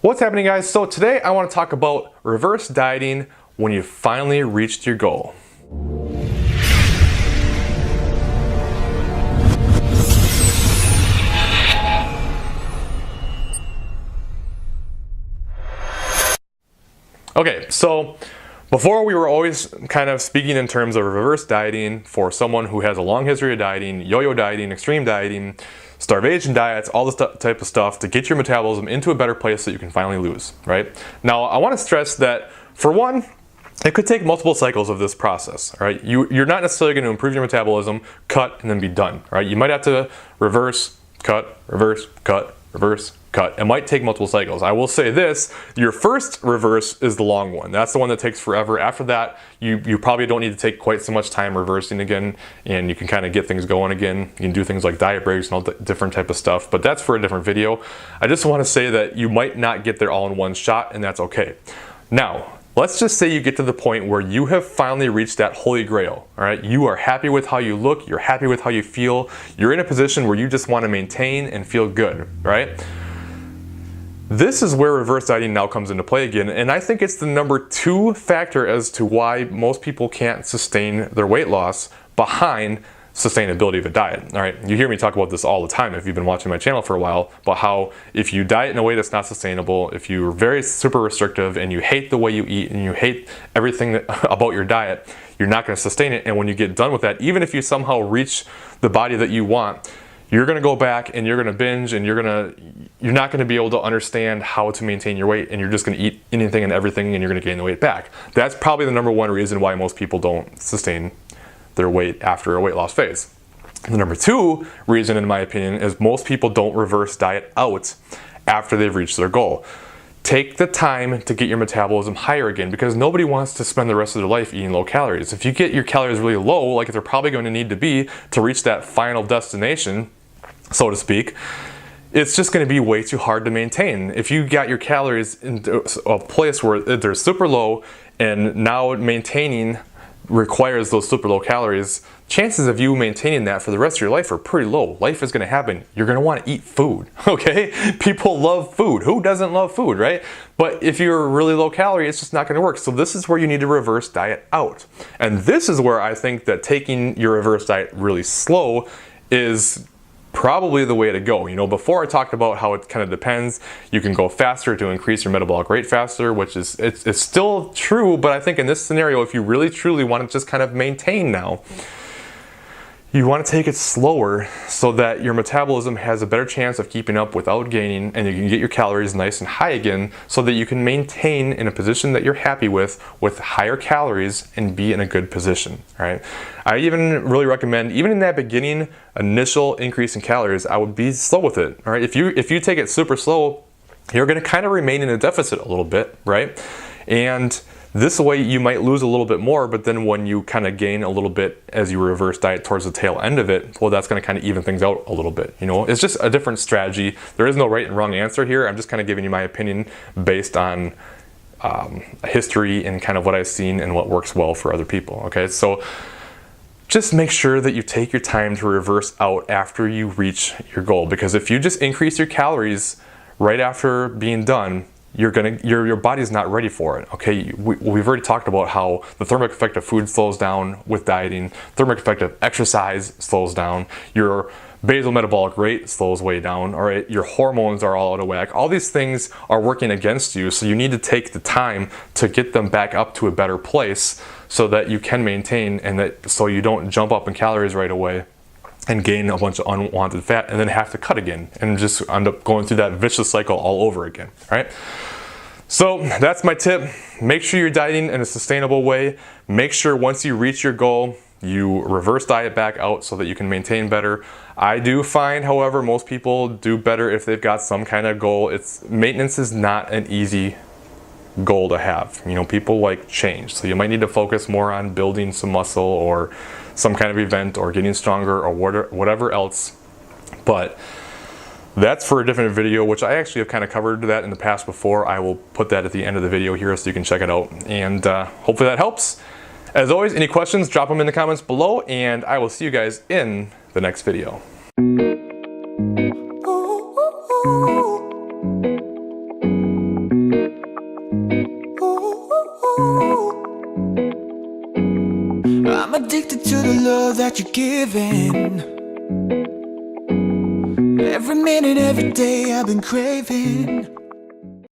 What's happening, guys? So today I want to talk about reverse dieting when you finally reached your goal. Okay, so before we were always kind of speaking in terms of reverse dieting for someone who has a long history of dieting, yo-yo dieting, extreme dieting, starvation diets, all this type of stuff to get your metabolism into a better place so you can finally lose, right? Now, I want to stress that, for one, it could take multiple cycles of this process, right? You're not necessarily going to improve your metabolism, cut, and then be done, right? You might have to reverse, cut, reverse, cut, reverse, cut. It might take multiple cycles. I will say this, your first reverse is the long one. That's the one that takes forever. After that, you probably don't need to take quite so much time reversing again, and you can kind of get things going again. You can do things like diet breaks and all different type of stuff, but that's for a different video. I just want to say that you might not get there all in one shot, and that's okay. Now, let's just say you get to the point where you have finally reached that holy grail, all right? You are happy with how you look, you're happy with how you feel, you're in a position where you just want to maintain and feel good, right? This is where reverse dieting now comes into play again, and I think it's the number 2 factor as to why most people can't sustain their weight loss behind sustainability of a diet. All right, you hear me talk about this all the time if you've been watching my channel for a while, about how if you diet in a way that's not sustainable, if you're very super restrictive and you hate the way you eat and you hate everything about your diet, you're not going to sustain it. And when you get done with that, even if you somehow reach the body that you want, you're going to go back and you're going to binge, and you're not going to be able to understand how to maintain your weight, and you're just going to eat anything and everything, and you're going to gain the weight back. That's probably the number 1 reason why most people don't sustain their weight after a weight loss phase. The number 2 reason, in my opinion, is most people don't reverse diet out after they've reached their goal. Take the time to get your metabolism higher again, because nobody wants to spend the rest of their life eating low calories. If you get your calories really low, like they're probably going to need to be to reach that final destination, so to speak, it's just going to be way too hard to maintain. If you got your calories into a place where they're super low, and now maintaining requires those super low calories, chances of you maintaining that for the rest of your life are pretty low. Life is going to happen. You're going to want to eat food, okay? People love food. Who doesn't love food, right? But if you're really low calorie, it's just not going to work. So this is where you need to reverse diet out. And this is where I think that taking your reverse diet really slow is probably the way to go. You know, before I talked about how it kind of depends. You can go faster to increase your metabolic rate faster, which is it's still true, but I think in this scenario, if you really truly want to just kind of maintain now, you want to take it slower so that your metabolism has a better chance of keeping up without gaining, and you can get your calories nice and high again so that you can maintain in a position that you're happy with higher calories and be in a good position, right? I even really recommend, even in that beginning initial increase in calories, I would be slow with it, all right? If you take it super slow, you're going to kind of remain in a deficit a little bit, right? And this way you might lose a little bit more, but then when you kind of gain a little bit as you reverse diet towards the tail end of it, well, that's going to kind of even things out a little bit. You know, it's just a different strategy. There is no right and wrong answer here. I'm just kind of giving you my opinion based on history and kind of what I've seen and what works well for other people. Okay, so just make sure that you take your time to reverse out after you reach your goal, because if you just increase your calories right after being done, your body's not ready for it, okay? We've already talked about how the thermic effect of food slows down with dieting, thermic effect of exercise slows down, your basal metabolic rate slows way down, all right? Your hormones are all out of whack. All these things are working against you, so you need to take the time to get them back up to a better place so that you can maintain, and so you don't jump up in calories right away and gain a bunch of unwanted fat and then have to cut again and just end up going through that vicious cycle all over again, right? So that's my tip. Make sure you're dieting in a sustainable way. Make sure once you reach your goal, you reverse diet back out so that you can maintain better. I do find, however, most people do better if they've got some kind of goal. Maintenance is not an easy goal to have. You know, people like change, so you might need to focus more on building some muscle or some kind of event or getting stronger or whatever else. But that's for a different video, which I actually have kind of covered that in the past before. I will put that at the end of the video here so you can check it out, and hopefully that helps. As always, any questions, drop them in the comments below, and I will see you guys in the next video. I'm addicted to the love that you're giving. Every minute, every day I've been craving.